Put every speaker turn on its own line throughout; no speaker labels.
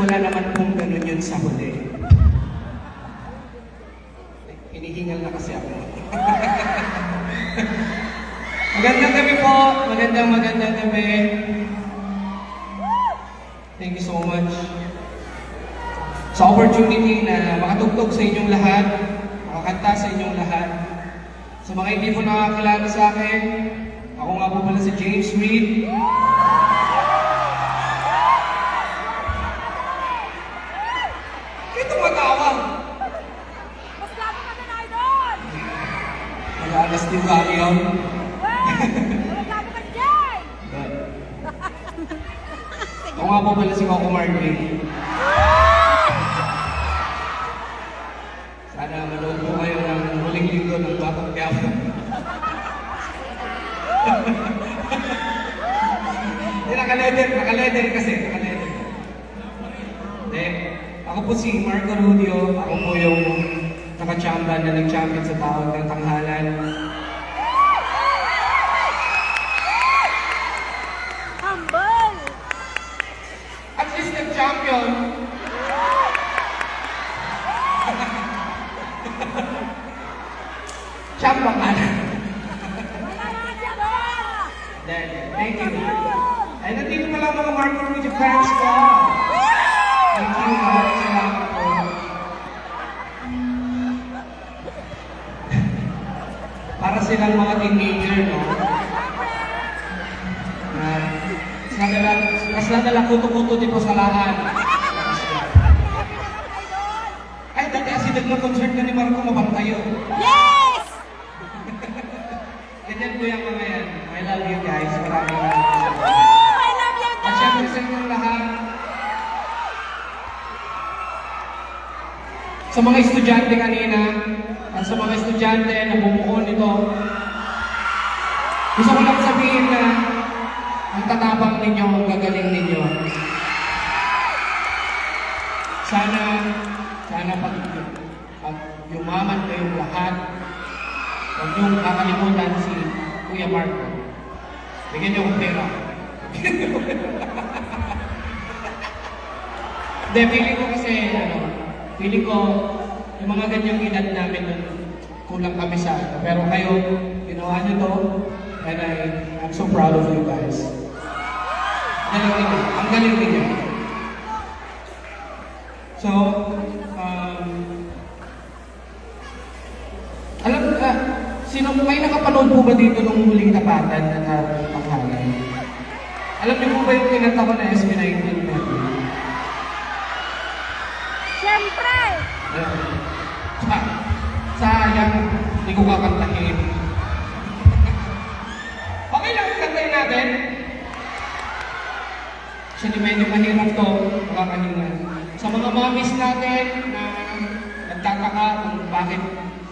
wala naman pong ganun yun sa huli. Hinihingal na kasi ako. Magandang gabi po. Magandang gabi. Thank you so much sa opportunity na makatugtog sa inyong lahat, makakanta sa inyong lahat. Sa mga hindi po nakakilala sa akin, ako nga po pala si James Reid. Kaya tumatawag.
Mas labo ka na, Idol!
Mag-aalas din ba yun?
Mas labo ka dyan!
Ako nga po pala si Coco Martin. Sana manood po kayo ng huling linggo ng Batang Quiapo. Naka-leather kasi, naka-leather. Then, ako po si Marco Rudio, ako po yung naka-champion na nag-champion sa tawag ng tanghalan.
Humble!
At least nag-champion. Champion ka na.
Wala na dyan, oh!
Then, thank you. Ay, nandito pala ang mga Marco Rudio fans ko. Thank you, maraming salamat po. Para silang mga teenager, no? Mas nadala kuto-kuto dito sa lahat. Ay, dati asidad ng concert na ni Marco mabantayo.
Yes!
Ganyan po yung mga yan. I love you guys. Maraming
Oh, I love you,
At
guys!
syempre sa inyong lahat, sa mga estudyante kanina, at sa mga estudyante na bumuo nito, gusto ko lang sabihin na ang tatapang ninyo, ang gagaling ninyo. Sana pag yumaman kayong lahat, huwag niyong kakalimutan si Kuya Marco. Bigyan niyo akong pera. Hindi, feeling ko kasi, feeling ko, yung mga ganyang edad namin, kulang kami sa pero kayo, ginawa niyo to, and I'm so proud of you guys. Ang galing ninyo. So, sino may nakapanood po ba dito nung huling tapatan na panghalan? Alam niyo po ba yung kinanta ko na SB19 natin?
Siyempre!
Sayang, hindi ko kakantahin. Okay lang, kantahin natin. Kasi medyo mahirap to, makakalingan. Sa mga mamis natin na nagtataka kung bakit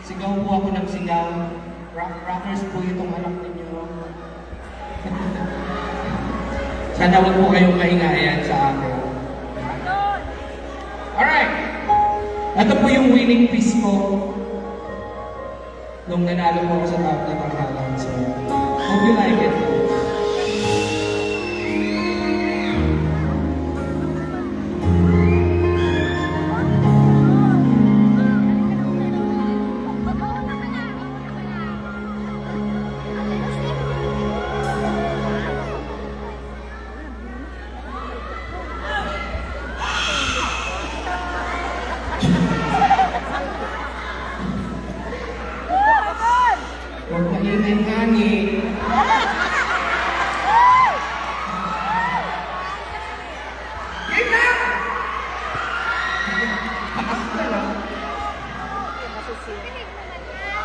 sigaw po ako ng sigaw, rockers po itong anak ninyo. Sana wag po kayong kahingayan sa akin. Alright! Ito po yung winning piece ko nung nanalo po ako sa top na tanghalan. So, hope you like it. Huwag mainit hangin. Game na! Takas na lang.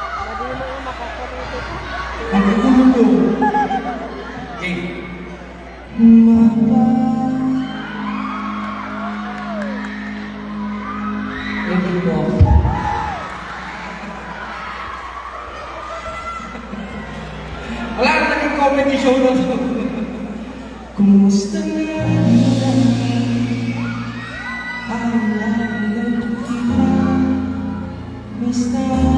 Madali mo yung makakarito.
Pag-ulo mo. Game. Thank you po. Wala na naging comedy show na to. Kumusta na? Ang lahat ng kita, Mr.